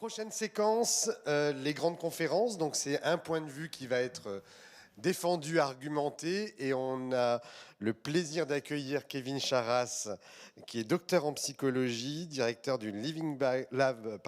Prochaine séquence, les grandes conférences. Donc c'est un point de vue qui va être défendu, argumenté, et on a le plaisir d'accueillir Kevin Charras, qui est docteur en psychologie, directeur du Living Lab,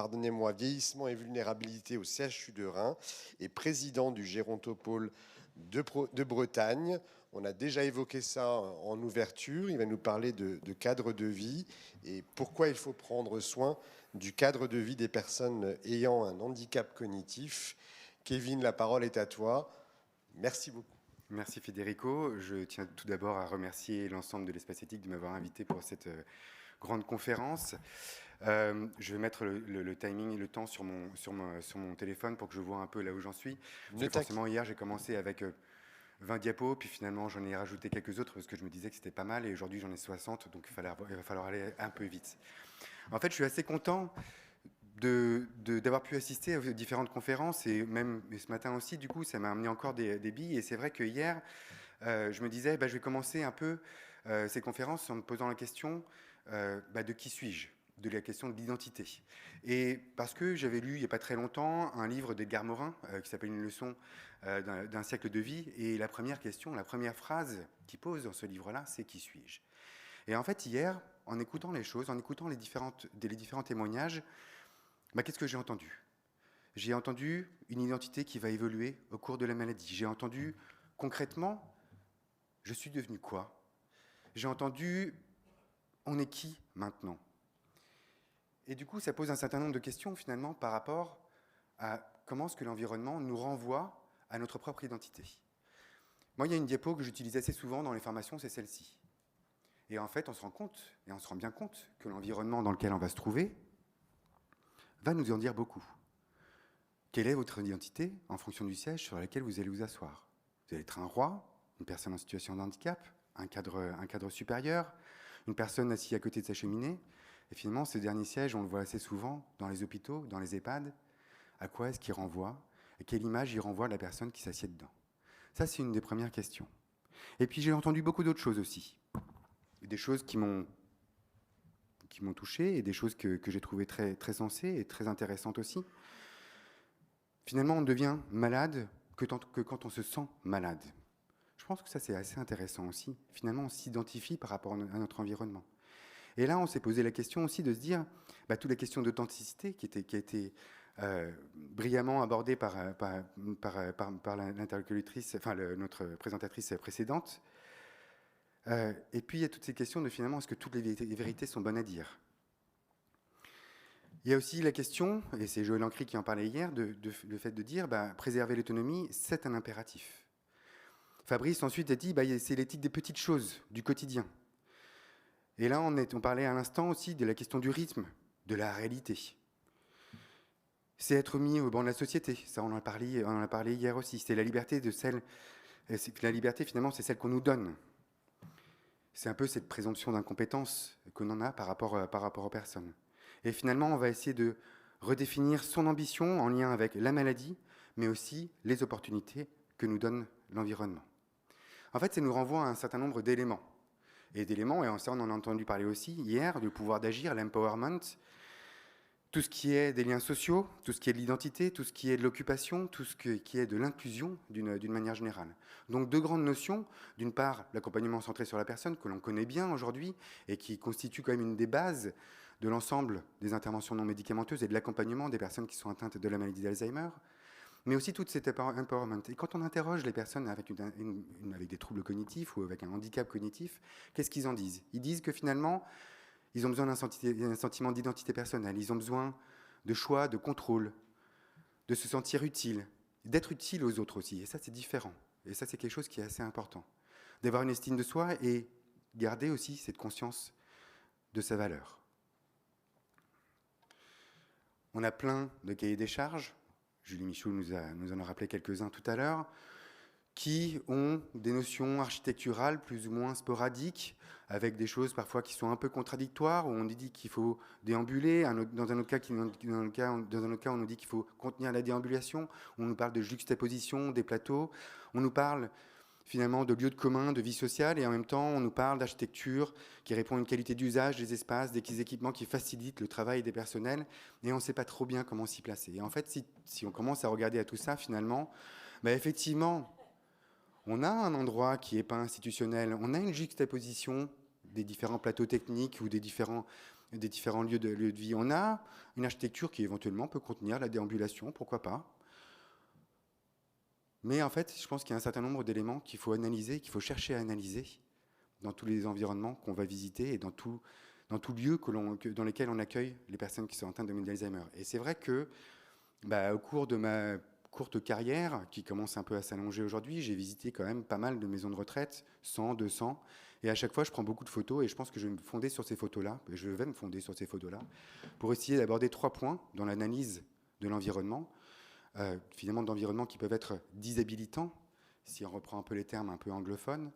vieillissement et vulnérabilité au CHU de Reims, et président du Gérontopôle de Bretagne. On a déjà évoqué ça en ouverture. Il va nous parler de cadre de vie et pourquoi il faut prendre soin du cadre de vie des personnes ayant un handicap cognitif. Kevin, la parole est à toi. Merci beaucoup. Merci Federico. Je tiens tout d'abord à remercier l'ensemble de l'Espace Éthique de m'avoir invité pour cette grande conférence. Je vais mettre le timing et le temps sur mon téléphone pour que je vois un peu là où j'en suis. Forcément, hier, j'ai commencé avec 20 diapos, puis finalement, j'en ai rajouté quelques autres parce que je me disais que c'était pas mal, et aujourd'hui, j'en ai 60, donc il va falloir aller un peu vite. En fait, je suis assez content d'avoir pu assister aux différentes conférences, et même ce matin aussi, du coup, ça m'a amené encore des billes. Et c'est vrai que hier, je me disais, je vais commencer un peu ces conférences en me posant la question de qui suis-je, de la question de l'identité. Et parce que j'avais lu, il n'y a pas très longtemps, un livre d'Edgar Morin qui s'appelle Une leçon d'un siècle de vie. Et la première question, la première phrase qu'il pose dans ce livre-là, c'est « Qui suis-je » ? Et en fait, hier, en écoutant les choses, en écoutant les différents témoignages, qu'est-ce que j'ai entendu ? J'ai entendu une identité qui va évoluer au cours de la maladie. J'ai entendu concrètement, je suis devenu quoi ? J'ai entendu, on est qui maintenant ? Et du coup, ça pose un certain nombre de questions finalement par rapport à comment est-ce que l'environnement nous renvoie à notre propre identité. Moi, il y a une diapo que j'utilise assez souvent dans les formations, c'est celle-ci. Et en fait, on se rend compte, et on se rend bien compte, que l'environnement dans lequel on va se trouver va nous en dire beaucoup. Quelle est votre identité en fonction du siège sur lequel vous allez vous asseoir ? Vous allez être un roi, une personne en situation de handicap, un cadre supérieur, une personne assise à côté de sa cheminée. Et finalement, ce dernier siège, on le voit assez souvent dans les hôpitaux, dans les EHPAD. À quoi est-ce qu'il renvoie ? Et quelle image il renvoie de la personne qui s'assied dedans ? Ça, c'est une des premières questions. Et puis, j'ai entendu beaucoup d'autres choses aussi. Des choses qui m'ont touché, et des choses que j'ai trouvées très, très sensées et très intéressantes aussi. Finalement, on devient malade que quand on se sent malade. Je pense que ça, c'est assez intéressant aussi. Finalement, on s'identifie par rapport à notre environnement. Et là, on s'est posé la question aussi de se dire, toute la question d'authenticité qui a été brillamment abordée par l'interlocutrice, notre présentatrice précédente. Et puis, il y a toutes ces questions de finalement, est-ce que toutes les vérités sont bonnes à dire ? Il y a aussi la question, et c'est Joël Ancry qui en parlait hier, le fait de dire préserver l'autonomie, c'est un impératif. Fabrice ensuite a dit c'est l'éthique des petites choses, du quotidien. Et là, on parlait à l'instant aussi de la question du rythme, de la réalité. C'est être mis au banc de la société, ça on en a parlé hier aussi. C'est la liberté la liberté finalement, c'est celle qu'on nous donne. C'est un peu cette présomption d'incompétence qu'on en a par rapport aux personnes. Et finalement, on va essayer de redéfinir son ambition en lien avec la maladie, mais aussi les opportunités que nous donne l'environnement. En fait, ça nous renvoie à un certain nombre d'éléments. Et ça on en a entendu parler aussi hier, le pouvoir d'agir, l'empowerment, tout ce qui est des liens sociaux, tout ce qui est de l'identité, tout ce qui est de l'occupation, tout ce qui est de l'inclusion d'une manière générale. Donc deux grandes notions, d'une part l'accompagnement centré sur la personne, que l'on connaît bien aujourd'hui, et qui constitue quand même une des bases de l'ensemble des interventions non médicamenteuses et de l'accompagnement des personnes qui sont atteintes de la maladie d'Alzheimer, mais aussi tout cet empowerment. Et quand on interroge les personnes avec des troubles cognitifs ou avec un handicap cognitif, qu'est-ce qu'ils en disent ? Ils disent que finalement, ils ont besoin d'un sentiment d'identité personnelle, ils ont besoin de choix, de contrôle, de se sentir utile, d'être utile aux autres aussi. Et ça, c'est différent. Et ça, c'est quelque chose qui est assez important. D'avoir une estime de soi et garder aussi cette conscience de sa valeur. On a plein de cahiers des charges. Julie Michaud nous en a rappelé quelques-uns tout à l'heure, qui ont des notions architecturales plus ou moins sporadiques, avec des choses parfois qui sont un peu contradictoires, où on dit qu'il faut déambuler, dans un autre cas, on nous dit qu'il faut contenir la déambulation, on nous parle de juxtaposition des plateaux, on nous parle finalement de lieux de commun, de vie sociale, et en même temps on nous parle d'architecture qui répond à une qualité d'usage des espaces, des équipements qui facilitent le travail des personnels, et on ne sait pas trop bien comment s'y placer. Et en fait, si on commence à regarder à tout ça, finalement, effectivement, on a un endroit qui n'est pas institutionnel, on a une juxtaposition des différents plateaux techniques ou des différents lieux de vie. On a une architecture qui éventuellement peut contenir la déambulation, pourquoi pas. Mais en fait, je pense qu'il y a un certain nombre d'éléments qu'il faut analyser, qu'il faut chercher à analyser dans tous les environnements qu'on va visiter et dans tout lieu dans lesquels on accueille les personnes qui sont atteintes de d'Alzheimer. Et c'est vrai que, au cours de ma courte carrière, qui commence un peu à s'allonger aujourd'hui, j'ai visité quand même pas mal de maisons de retraite, 100, 200, et à chaque fois, je prends beaucoup de photos, et je pense que je vais me fonder sur ces photos-là, pour essayer d'aborder 3 points dans l'analyse de l'environnement, finalement d'environnements qui peuvent être déshabilitants, si on reprend un peu les termes un peu anglophones,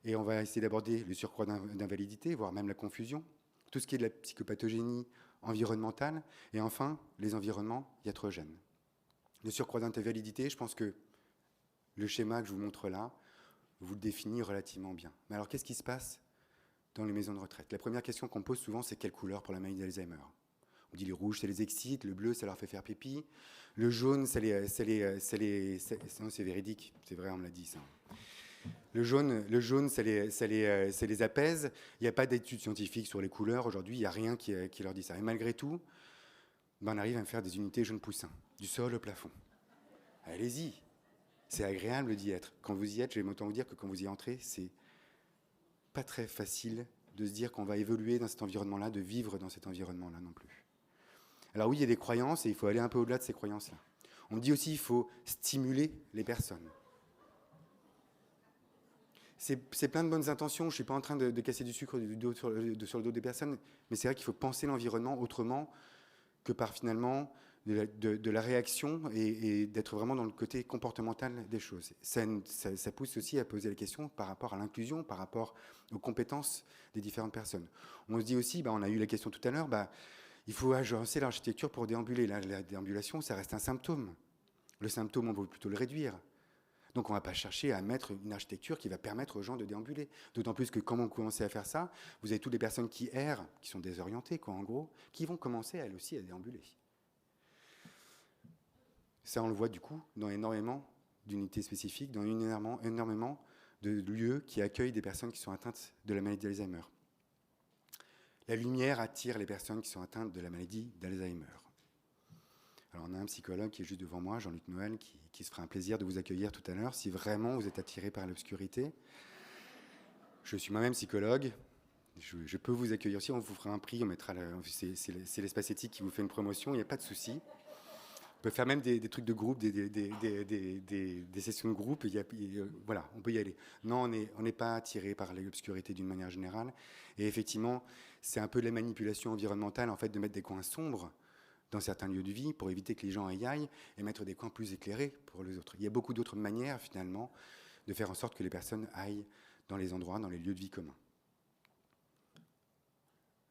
et on va essayer d'aborder le surcroît d'invalidité, voire même la confusion, tout ce qui est de la psychopathogénie environnementale, et enfin, les environnements iatrogènes. Le surcroît d'invalidité, je pense que le schéma que je vous montre là vous le définit relativement bien. Mais alors, qu'est-ce qui se passe dans les maisons de retraite? La première question qu'on pose souvent, c'est quelle couleur pour la maladie d'Alzheimer? On dit les rouges, ça les excite, le bleu, ça leur fait faire pipi, le jaune, non, c'est véridique, c'est vrai, on me l'a dit ça. Le jaune, ça les apaise. Il n'y a pas d'études scientifiques sur les couleurs. Aujourd'hui, il n'y a rien qui leur dit ça. Et malgré tout, on arrive à me faire des unités jaune poussin, du sol au plafond. Allez-y, c'est agréable d'y être. Quand vous y êtes, je vais autant vous dire que quand vous y entrez, c'est pas très facile de se dire qu'on va évoluer dans cet environnement-là, de vivre dans cet environnement-là non plus. Alors oui, il y a des croyances et il faut aller un peu au-delà de ces croyances-là. On dit aussi qu'il faut stimuler les personnes. C'est plein de bonnes intentions, je ne suis pas en train de casser du sucre sur le dos des personnes, mais c'est vrai qu'il faut penser l'environnement autrement que par finalement de la réaction et d'être vraiment dans le côté comportemental des choses. Ça pousse aussi à poser la question par rapport à l'inclusion, par rapport aux compétences des différentes personnes. On se dit aussi, on a eu la question tout à l'heure, il faut agencer l'architecture pour déambuler. La déambulation, ça reste un symptôme. Le symptôme, on veut plutôt le réduire. Donc on ne va pas chercher à mettre une architecture qui va permettre aux gens de déambuler. D'autant plus que quand on commence à faire ça, vous avez toutes les personnes qui errent, qui sont désorientées, en gros, qui vont commencer elles aussi à déambuler. Ça, on le voit du coup dans énormément d'unités spécifiques, dans énormément de lieux qui accueillent des personnes qui sont atteintes de la maladie d'Alzheimer. La lumière attire les personnes qui sont atteintes de la maladie d'Alzheimer. Alors on a un psychologue qui est juste devant moi, Jean-Luc Noël, qui se fera un plaisir de vous accueillir tout à l'heure, si vraiment vous êtes attiré par l'obscurité. Je suis moi-même psychologue, je peux vous accueillir aussi, on vous fera un prix, on mettra c'est l'espace éthique qui vous fait une promotion, il n'y a pas de souci. On peut faire même des trucs de groupe, des sessions de groupe, voilà, on peut y aller. Non, on n'est pas attiré par l'obscurité d'une manière générale, et effectivement, c'est un peu de la manipulation environnementale, en fait, de mettre des coins sombres dans certains lieux de vie pour éviter que les gens y aillent et mettre des coins plus éclairés pour les autres. Il y a beaucoup d'autres manières, finalement, de faire en sorte que les personnes aillent dans les endroits, dans les lieux de vie communs.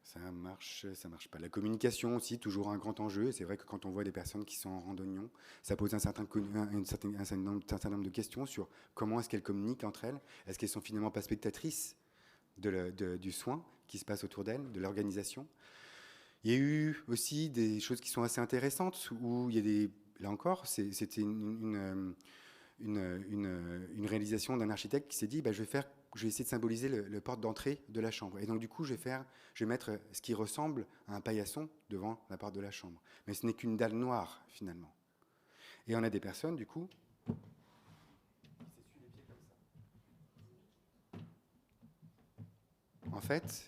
Ça marche pas. La communication aussi, toujours un grand enjeu. Et c'est vrai que quand on voit des personnes qui sont en randonnion, ça pose un certain nombre de questions sur comment est-ce qu'elles communiquent entre elles. Est-ce qu'elles sont finalement pas spectatrices du soin qui se passe autour d'elles, de l'organisation? Il y a eu aussi des choses qui sont assez intéressantes, où il y a là encore, c'était une réalisation d'un architecte qui s'est dit, je vais essayer de symboliser le porte d'entrée de la chambre. Et donc du coup, je vais mettre ce qui ressemble à un paillasson devant la porte de la chambre. Mais ce n'est qu'une dalle noire, finalement. Et on a des personnes, du coup, qui s'essuient les pieds comme ça. En fait,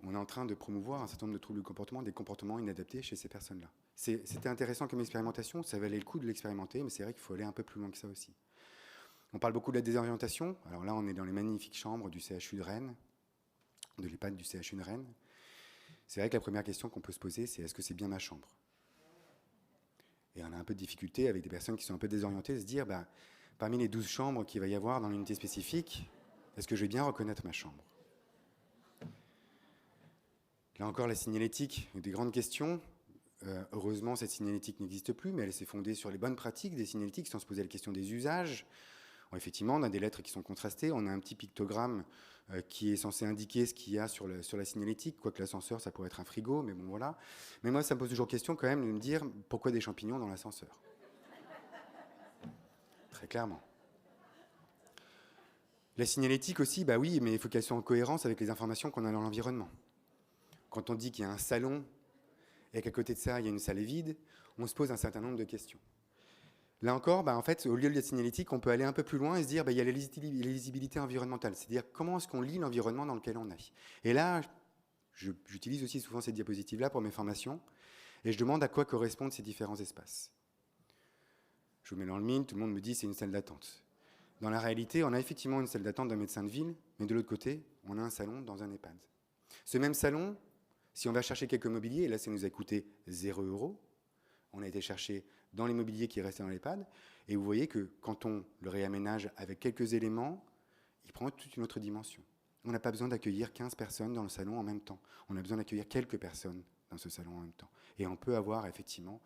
on est en train de promouvoir un certain nombre de troubles du comportement, des comportements inadaptés chez ces personnes-là. C'était intéressant comme expérimentation, ça valait le coup de l'expérimenter, mais c'est vrai qu'il faut aller un peu plus loin que ça aussi. On parle beaucoup de la désorientation. Alors là, on est dans les magnifiques chambres du CHU de Rennes, de l'EHPAD du CHU de Rennes. C'est vrai que la première question qu'on peut se poser, c'est est-ce que c'est bien ma chambre? Et on a un peu de difficulté avec des personnes qui sont un peu désorientées, de se dire, parmi les 12 chambres qu'il va y avoir dans l'unité spécifique, est-ce que je vais bien reconnaître ma chambre? Là encore, la signalétique, des grandes questions. Heureusement, cette signalétique n'existe plus, mais elle s'est fondée sur les bonnes pratiques des signalétiques, sans se poser la question des usages. Bon, effectivement, on a des lettres qui sont contrastées, on a un petit pictogramme qui est censé indiquer ce qu'il y a sur la signalétique, quoique l'ascenseur, ça pourrait être un frigo, mais bon, voilà. Mais moi, ça me pose toujours question quand même de me dire pourquoi des champignons dans l'ascenseur. Très clairement. La signalétique aussi, bah oui, mais il faut qu'elle soit en cohérence avec les informations qu'on a dans l'environnement. Quand on dit qu'il y a un salon et qu'à côté de ça, il y a une salle vide, on se pose un certain nombre de questions. Là encore, en fait, au lieu de la signalétique, on peut aller un peu plus loin et se dire il y a la lisibilité environnementale, c'est-à-dire comment est-ce qu'on lit l'environnement dans lequel on est. Et là, j'utilise aussi souvent cette diapositive-là pour mes formations, et je demande à quoi correspondent ces différents espaces. Je vous mets dans le mille, tout le monde me dit c'est une salle d'attente. Dans la réalité, on a effectivement une salle d'attente d'un médecin de ville, mais de l'autre côté, on a un salon dans un EHPAD. Ce même salon, si on va chercher quelques mobiliers, et là ça nous a coûté 0 €, on a été chercher dans les mobiliers qui restaient dans l'EHPAD, et vous voyez que quand on le réaménage avec quelques éléments, il prend toute une autre dimension. On n'a pas besoin d'accueillir 15 personnes dans le salon en même temps. On a besoin d'accueillir quelques personnes dans ce salon en même temps. Et on peut avoir effectivement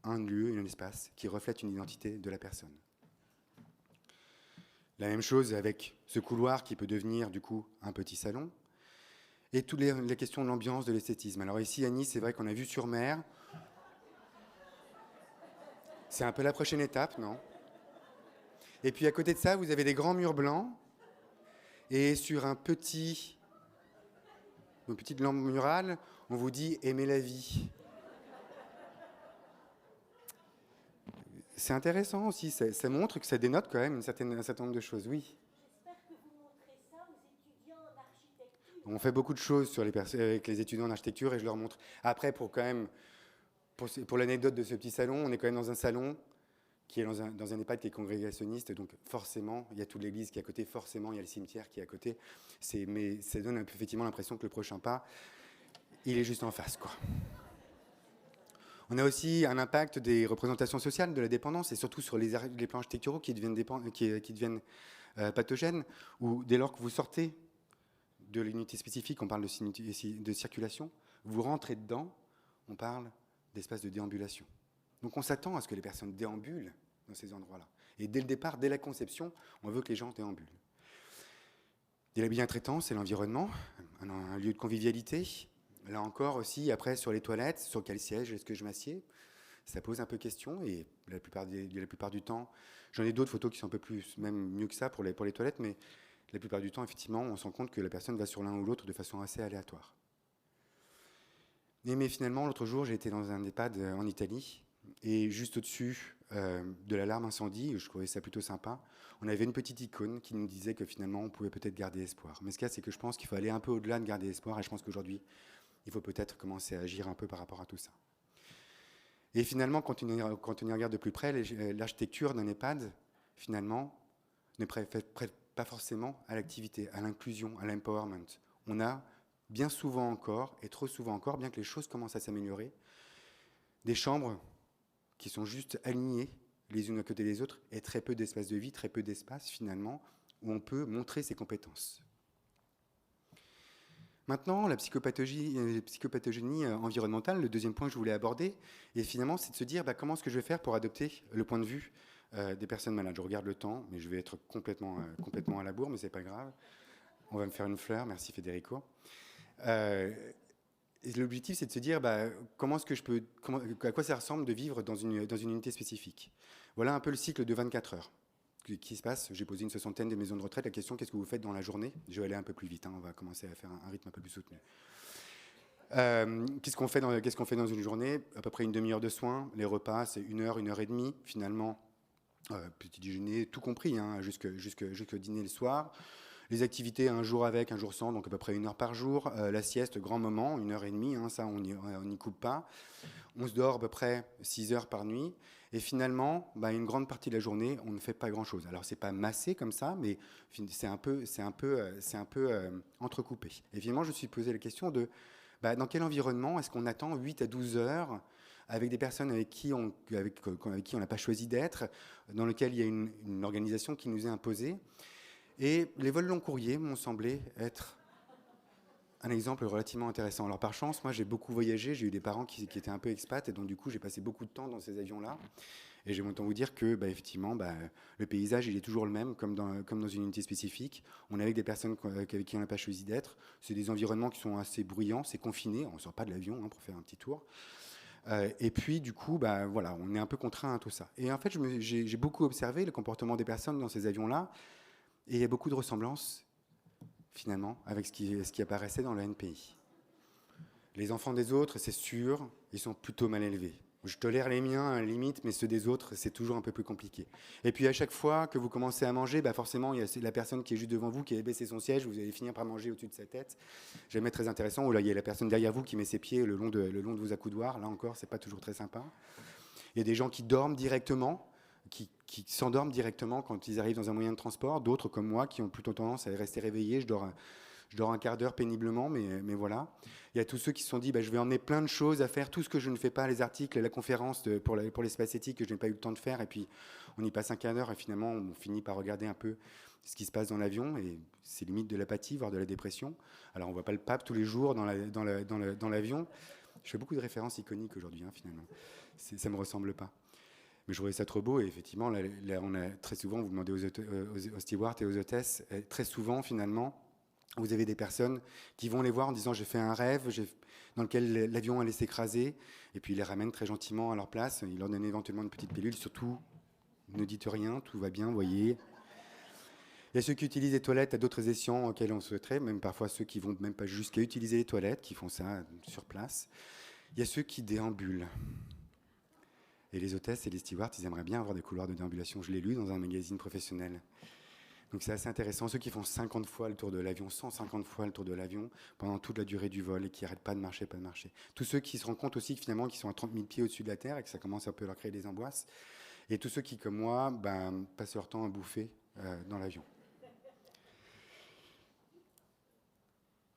un lieu, un espace qui reflète une identité de la personne. La même chose avec ce couloir qui peut devenir du coup un petit salon. Et toutes les questions de l'ambiance, de l'esthétisme. Alors ici à Nice, c'est vrai qu'on a vue sur mer. C'est un peu la prochaine étape, non? Et puis à côté de ça, vous avez des grands murs blancs. Et sur une petite lampe murale, on vous dit « aimez la vie ». C'est intéressant aussi, ça montre que ça dénote quand même un certain nombre de choses, oui. J'espère que vous montrez ça aux étudiants en architecture. On fait beaucoup de choses avec les étudiants en architecture et je leur montre. Après, pour l'anecdote de ce petit salon, on est quand même dans un salon qui est dans un EHPAD qui est congrégationniste, donc forcément, il y a toute l'église qui est à côté, forcément, il y a le cimetière qui est à côté. Mais ça donne effectivement l'impression que le prochain pas, il est juste en face, quoi. On a aussi un impact des représentations sociales de la dépendance et surtout sur les plans architecturaux qui deviennent pathogènes, ou dès lors que vous sortez de l'unité spécifique, on parle de circulation, vous rentrez dedans, on parle d'espace de déambulation. Donc on s'attend à ce que les personnes déambulent dans ces endroits-là. Et dès le départ, dès la conception, on veut que les gens déambulent. Il y a la bientraitance, c'est l'environnement, un lieu de convivialité. Là encore aussi, après, sur les toilettes, sur quel siège est-ce que je m'assieds? Ça pose un peu question, et la plupart du temps, j'en ai d'autres photos qui sont un peu plus, même mieux que ça pour les toilettes, mais la plupart du temps, effectivement, on se rend compte que la personne va sur l'un ou l'autre de façon assez aléatoire. Mais finalement, l'autre jour, j'ai été dans un EHPAD en Italie, et juste au-dessus de l'alarme incendie, je trouvais ça plutôt sympa, on avait une petite icône qui nous disait que finalement, on pouvait peut-être garder espoir. Mais ce qu'il y a, c'est que je pense qu'il faut aller un peu au-delà de garder espoir, et je pense qu'aujourd'hui, il faut peut-être commencer à agir un peu par rapport à tout ça. Et finalement, quand on y regarde de plus près, l'architecture d'un EHPAD, finalement, ne prête pas forcément à l'activité, à l'inclusion, à l'empowerment. On a bien souvent encore, et trop souvent encore, bien que les choses commencent à s'améliorer, des chambres qui sont juste alignées les unes à côté des autres, et très peu d'espace de vie, très peu d'espace, finalement, où on peut montrer ses compétences. Maintenant, la psychopathogénie environnementale, le deuxième point que je voulais aborder, et finalement, c'est de se dire comment est-ce que je vais faire pour adopter le point de vue des personnes malades. Je regarde le temps, mais je vais être complètement à la bourre, mais c'est pas grave. On va me faire une fleur, merci Federico. L'objectif, c'est de se dire comment est-ce que à quoi ça ressemble de vivre dans une unité spécifique. Voilà un peu le cycle de 24 heures. Qui se passe. J'ai posé une 60aine de maisons de retraite. La question, qu'est-ce que vous faites dans la journée? Je vais aller un peu plus vite, on va commencer à faire un rythme un peu plus soutenu. Qu'est-ce qu'on fait dans une journée? À peu près une demi-heure de soins. Les repas, c'est 1 heure, 1 heure et demie, finalement. Petit déjeuner, tout compris, jusque dîner le soir. Les activités, un jour avec, un jour sans, donc à peu près 1 heure par jour. La sieste, grand moment, 1 heure et demie, ça on n'y coupe pas. On se dort à peu près 6 heures par nuit. Et finalement, une grande partie de la journée, on ne fait pas grand-chose. Alors, c'est pas massé comme ça, mais c'est un peu entrecoupé. Et finalement, je me suis posé la question de dans quel environnement est-ce qu'on attend 8 à 12 heures avec des personnes avec qui on n'a pas choisi d'être, dans lequel il y a une organisation qui nous est imposée. Et les vols long courriers m'ont semblé être un exemple relativement intéressant. Alors par chance, moi j'ai beaucoup voyagé, j'ai eu des parents qui étaient un peu expats, et donc du coup j'ai passé beaucoup de temps dans ces avions-là. Et j'ai autant vous dire que, effectivement, le paysage, il est toujours le même, comme dans une unité spécifique. On est avec des personnes avec qui on n'a pas choisi d'être. C'est des environnements qui sont assez bruyants, c'est confiné. On ne sort pas de l'avion pour faire un petit tour. Et puis, du coup, voilà, on est un peu contraint à tout ça. Et en fait, j'ai beaucoup observé le comportement des personnes dans ces avions-là. Et il y a beaucoup de ressemblances, finalement, avec ce qui apparaissait dans le NPI. Les enfants des autres, c'est sûr, ils sont plutôt mal élevés. Je tolère les miens à la limite, mais ceux des autres, c'est toujours un peu plus compliqué. Et puis à chaque fois que vous commencez à manger, forcément, il y a la personne qui est juste devant vous, qui a baissé son siège, vous allez finir par manger au-dessus de sa tête. Jamais très intéressant. Ou là, il y a la personne derrière vous qui met ses pieds le long de vos accoudoirs. Là encore, c'est pas toujours très sympa. Il y a des gens qui dorment directement, qui s'endorment directement quand ils arrivent dans un moyen de transport. D'autres, comme moi, qui ont plutôt tendance à rester réveillés. Je dors un quart d'heure péniblement, mais voilà. Il y a tous ceux qui se sont dit, je vais emmener plein de choses à faire, tout ce que je ne fais pas, les articles, la conférence pour l'espace éthique que je n'ai pas eu le temps de faire, et puis on y passe un quart d'heure, et finalement on finit par regarder un peu ce qui se passe dans l'avion, et c'est limite de l'apathie, voire de la dépression. Alors on ne voit pas le pape tous les jours dans l'avion. Je fais beaucoup de références iconiques aujourd'hui, finalement. Ça ne me ressemble pas. Mais je trouvais ça trop beau, et effectivement, là, on a très souvent, vous demandez aux stewards et aux hôtesses, très souvent, finalement, vous avez des personnes qui vont les voir en disant « j'ai fait un rêve dans lequel l'avion allait s'écraser » et puis ils les ramènent très gentiment à leur place. Ils leur donnent éventuellement une petite pilule. Surtout, ne dites rien, tout va bien, voyez. Il y a ceux qui utilisent les toilettes à d'autres escients auxquels on souhaiterait, même parfois ceux qui vont même pas jusqu'à utiliser les toilettes, qui font ça sur place. Il y a ceux qui déambulent. Et les hôtesses et les stewards, ils aimeraient bien avoir des couloirs de déambulation. Je l'ai lu dans un magazine professionnel. Donc c'est assez intéressant. Ceux qui font 50 fois le tour de l'avion, 150 fois le tour de l'avion pendant toute la durée du vol et qui n'arrêtent pas de marcher, Tous ceux qui se rendent compte aussi que finalement qu'ils sont à 30 000 pieds au-dessus de la Terre et que ça commence un peu à leur créer des angoisses. Et tous ceux qui, comme moi, passent leur temps à bouffer dans l'avion.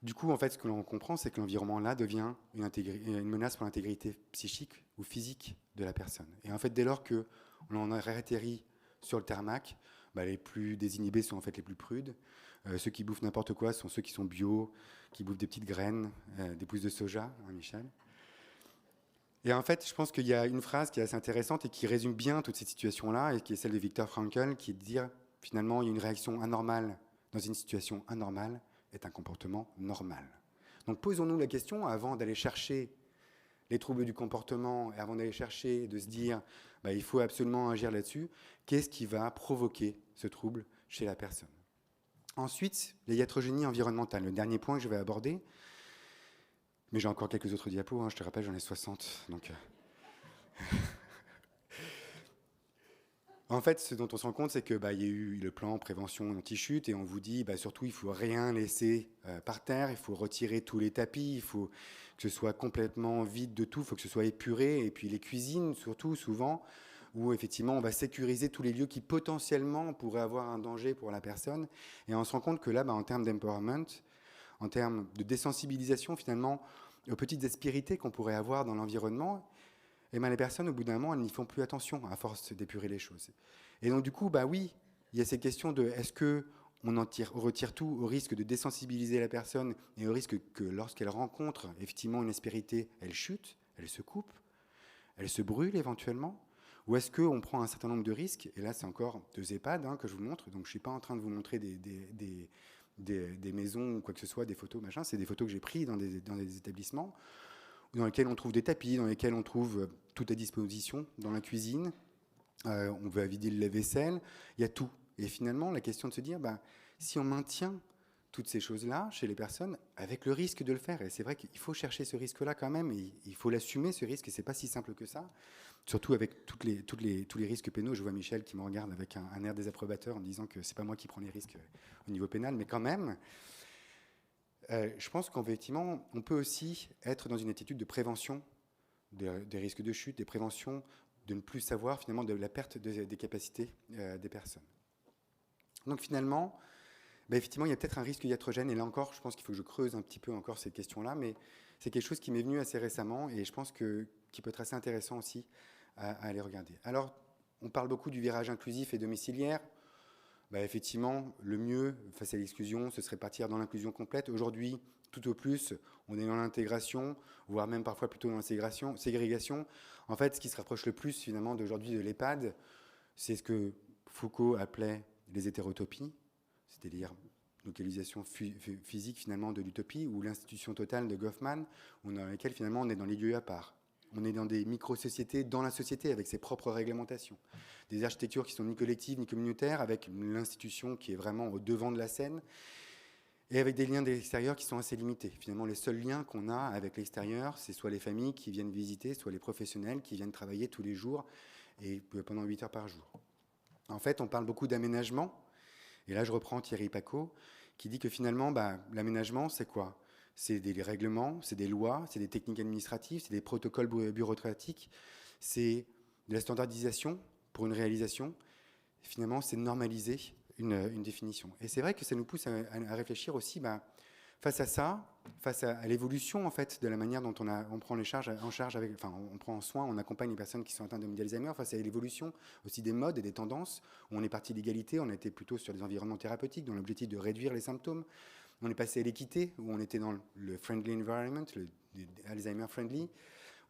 Du coup, en fait, ce que l'on comprend, c'est que l'environnement-là devient une menace pour l'intégrité psychique ou physique de la personne. Et en fait, dès lors qu'on en a atterri sur le tarmac, les plus désinhibés sont en fait les plus prudes. Ceux qui bouffent n'importe quoi sont ceux qui sont bio, qui bouffent des petites graines, des pousses de soja, Michel. Et en fait, je pense qu'il y a une phrase qui est assez intéressante et qui résume bien toute cette situation-là, et qui est celle de Viktor Frankl, qui est de dire, finalement, il y a une réaction anormale dans une situation anormale est un comportement normal. Donc posons-nous la question, avant d'aller chercher les troubles du comportement, et avant d'aller chercher, de se dire, il faut absolument agir là-dessus, qu'est-ce qui va provoquer ce trouble chez la personne? Ensuite, les iatrogénies environnementales, le dernier point que je vais aborder, mais j'ai encore quelques autres diapos, je te rappelle, j'en ai 60, donc... En fait, ce dont on se rend compte, c'est qu'il y a eu le plan prévention anti-chute et on vous dit surtout il ne faut rien laisser par terre, il faut retirer tous les tapis, il faut que ce soit complètement vide de tout, il faut que ce soit épuré. Et puis les cuisines, surtout, souvent, où effectivement on va sécuriser tous les lieux qui potentiellement pourraient avoir un danger pour la personne. Et on se rend compte que là, en termes d'empowerment, en termes de désensibilisation finalement aux petites aspérités qu'on pourrait avoir dans l'environnement, les personnes, au bout d'un moment, elles n'y font plus attention à force d'épurer les choses. Et donc, du coup, oui, il y a ces questions de est-ce qu'on retire tout au risque de désensibiliser la personne et au risque que lorsqu'elle rencontre effectivement une aspérité, elle chute, elle se coupe, elle se brûle éventuellement? Ou est-ce qu'on prend un certain nombre de risques? Et là, c'est encore deux EHPAD que je vous montre. Donc, je ne suis pas en train de vous montrer des maisons ou quoi que ce soit, des photos, machin. C'est des photos que j'ai prises dans des établissements dans lesquels on trouve des tapis, dans lesquels on trouve tout à disposition dans la cuisine. On va vider le lave-vaisselle, il y a tout. Et finalement, la question de se dire, si on maintient toutes ces choses-là chez les personnes, avec le risque de le faire, et c'est vrai qu'il faut chercher ce risque-là quand même, et il faut l'assumer, ce risque, et c'est pas si simple que ça, surtout avec tous les risques pénaux. Je vois Michel qui me regarde avec un air désapprobateur en me disant que c'est pas moi qui prends les risques au niveau pénal, mais quand même... je pense qu'effectivement, on peut aussi être dans une attitude de prévention des risques de chute, des préventions de ne plus savoir finalement de la perte des capacités des personnes. Donc finalement, effectivement, il y a peut-être un risque iatrogène, et là encore, je pense qu'il faut que je creuse un petit peu encore cette question-là, mais c'est quelque chose qui m'est venu assez récemment, et je pense qui peut être assez intéressant aussi à aller regarder. Alors, on parle beaucoup du virage inclusif et domiciliaire. Effectivement, le mieux face à l'exclusion, ce serait partir dans l'inclusion complète. Aujourd'hui, tout au plus, on est dans l'intégration, voire même parfois plutôt dans la ségrégation. En fait, ce qui se rapproche le plus finalement d'aujourd'hui de l'EHPAD, c'est ce que Foucault appelait les hétérotopies, c'est-à-dire localisation physique finalement de l'utopie, ou l'institution totale de Goffman, dans laquelle finalement on est dans les lieux à part. On est dans des micro-sociétés dans la société avec ses propres réglementations. Des architectures qui sont ni collectives ni communautaires, avec l'institution qui est vraiment au devant de la scène, et avec des liens de l'extérieur qui sont assez limités. Finalement, les seuls liens qu'on a avec l'extérieur, c'est soit les familles qui viennent visiter, soit les professionnels qui viennent travailler tous les jours et pendant 8 heures par jour. En fait, on parle beaucoup d'aménagement. Et là, je reprends Thierry Pacaud, qui dit que finalement, l'aménagement, c'est quoi ? C'est des règlements, c'est des lois, c'est des techniques administratives, c'est des protocoles bureaucratiques, c'est de la standardisation pour une réalisation. Finalement, c'est de normaliser une définition. Et c'est vrai que ça nous pousse à réfléchir aussi, face à ça, face à l'évolution en fait de la manière dont on prend on prend en soin, on accompagne les personnes qui sont atteintes d'Alzheimer, face à l'évolution aussi des modes et des tendances, où on est parti de l'égalité, on était plutôt sur des environnements thérapeutiques, dans l'objectif de réduire les symptômes. On est passé à l'équité, où on était dans le friendly environment, le Alzheimer friendly,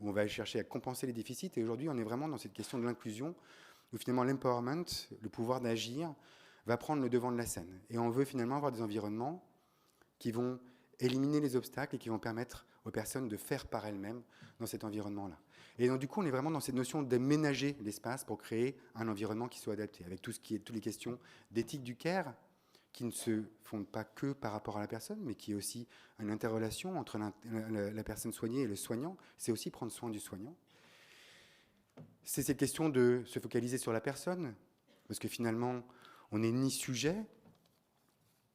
où on va chercher à compenser les déficits. Et aujourd'hui, on est vraiment dans cette question de l'inclusion, où finalement l'empowerment, le pouvoir d'agir, va prendre le devant de la scène. Et on veut finalement avoir des environnements qui vont éliminer les obstacles et qui vont permettre aux personnes de faire par elles-mêmes dans cet environnement-là. Et donc, du coup, on est vraiment dans cette notion d'aménager l'espace pour créer un environnement qui soit adapté, avec toutes les questions d'éthique du care, qui ne se fondent pas que par rapport à la personne, mais qui est aussi une interrelation entre la personne soignée et le soignant. C'est aussi prendre soin du soignant. C'est cette question de se focaliser sur la personne, parce que finalement, on n'est ni sujet,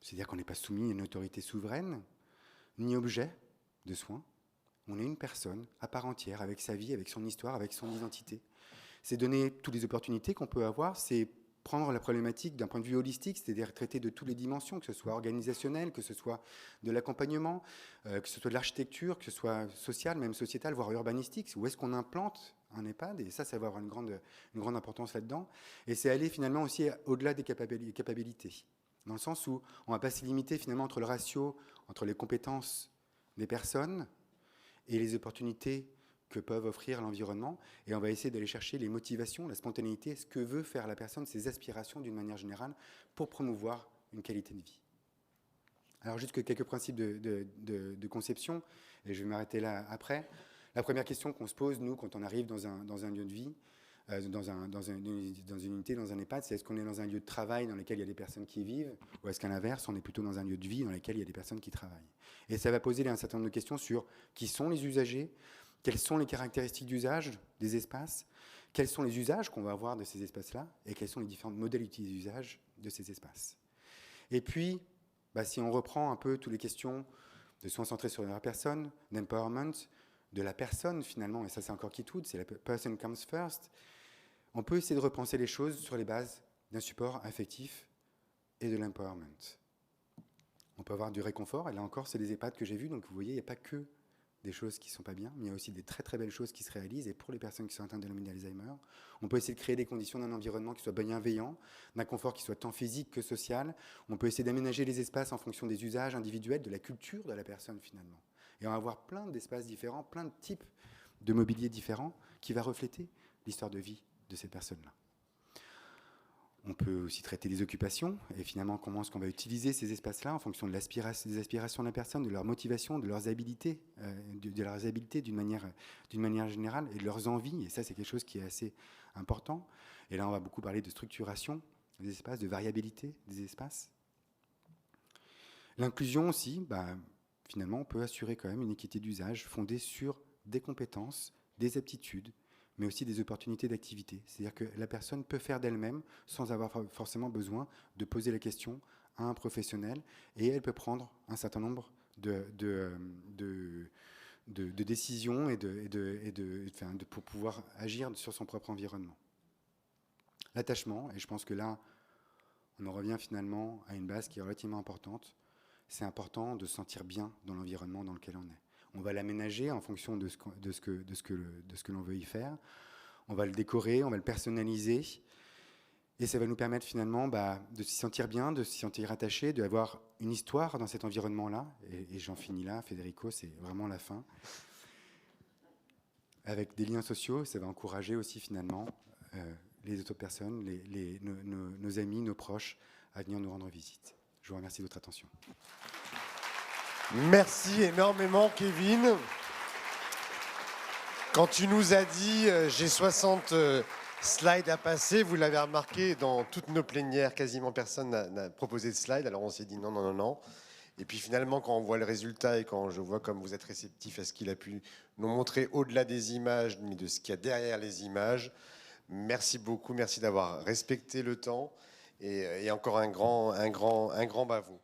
c'est-à-dire qu'on n'est pas soumis à une autorité souveraine, ni objet de soins. On est une personne à part entière, avec sa vie, avec son histoire, avec son identité. C'est donner toutes les opportunités qu'on peut avoir, c'est prendre la problématique d'un point de vue holistique, c'est-à-dire traiter de toutes les dimensions, que ce soit organisationnel, que ce soit de l'accompagnement, que ce soit de l'architecture, que ce soit social, même sociétal, voire urbanistique. Où est-ce qu'on implante un EHPAD ? Et ça va avoir une grande importance là-dedans. Et c'est aller finalement aussi au-delà des capacités, dans le sens où on ne va pas s'y limiter finalement entre le ratio, entre les compétences des personnes et les opportunités que peuvent offrir l'environnement, et on va essayer d'aller chercher les motivations, la spontanéité, ce que veut faire la personne, ses aspirations d'une manière générale, pour promouvoir une qualité de vie. Alors juste quelques principes de conception, et je vais m'arrêter là après. La première question qu'on se pose, nous, quand on arrive dans un lieu de vie, dans une unité, dans un EHPAD, c'est est-ce qu'on est dans un lieu de travail dans lequel il y a des personnes qui vivent, ou est-ce qu'à l'inverse, on est plutôt dans un lieu de vie dans lequel il y a des personnes qui travaillent. Et ça va poser un certain nombre de questions sur qui sont les usagers, quelles sont les caractéristiques d'usage des espaces, quels sont les usages qu'on va avoir de ces espaces-là, et quelles sont les différentes modalités d'usage de ces espaces. Et puis, si on reprend un peu toutes les questions de soins centrés sur la personne, d'empowerment, de la personne finalement, et ça c'est encore qui tout, c'est la person comes first, on peut essayer de repenser les choses sur les bases d'un support affectif et de l'empowerment. On peut avoir du réconfort, et là encore c'est des EHPAD que j'ai vus, donc vous voyez, il n'y a pas que des choses qui ne sont pas bien, mais il y a aussi des très très belles choses qui se réalisent, et pour les personnes qui sont atteintes de d'Alzheimer, on peut essayer de créer des conditions d'un environnement qui soit bienveillant, d'un confort qui soit tant physique que social, on peut essayer d'aménager les espaces en fonction des usages individuels, de la culture de la personne finalement. Et on va avoir plein d'espaces différents, plein de types de mobilier différents qui va refléter l'histoire de vie de ces personnes-là. On peut aussi traiter des occupations et finalement comment est-ce qu'on va utiliser ces espaces-là en fonction des aspirations de la personne, de leur motivation, de leurs habilités, d'une manière générale et de leurs envies. Et ça, c'est quelque chose qui est assez important. Et là, on va beaucoup parler de structuration des espaces, de variabilité des espaces. L'inclusion aussi, finalement, on peut assurer quand même une équité d'usage fondée sur des compétences, des aptitudes, mais aussi des opportunités d'activité. C'est-à-dire que la personne peut faire d'elle-même sans avoir forcément besoin de poser la question à un professionnel, et elle peut prendre un certain nombre de décisions pour pouvoir agir sur son propre environnement. L'attachement, et je pense que là, on en revient finalement à une base qui est relativement importante. C'est important de se sentir bien dans l'environnement dans lequel on est. On va l'aménager en fonction de ce que l'on veut y faire. On va le décorer, on va le personnaliser. Et ça va nous permettre finalement de s'y sentir bien, de s'y sentir attaché, d'avoir une histoire dans cet environnement-là. Et j'en finis là, Federico, c'est vraiment la fin. Avec des liens sociaux, ça va encourager aussi finalement les autres personnes, nos amis, nos proches, à venir nous rendre visite. Je vous remercie de votre attention. Merci énormément, Kevin. Quand tu nous as dit j'ai 60 slides à passer, vous l'avez remarqué, dans toutes nos plénières, quasiment personne n'a proposé de slide. Alors on s'est dit non, non, non, non. Et puis finalement, quand on voit le résultat et quand je vois comme vous êtes réceptif à ce qu'il a pu nous montrer au-delà des images, mais de ce qu'il y a derrière les images, merci beaucoup, merci d'avoir respecté le temps et encore un grand bravo.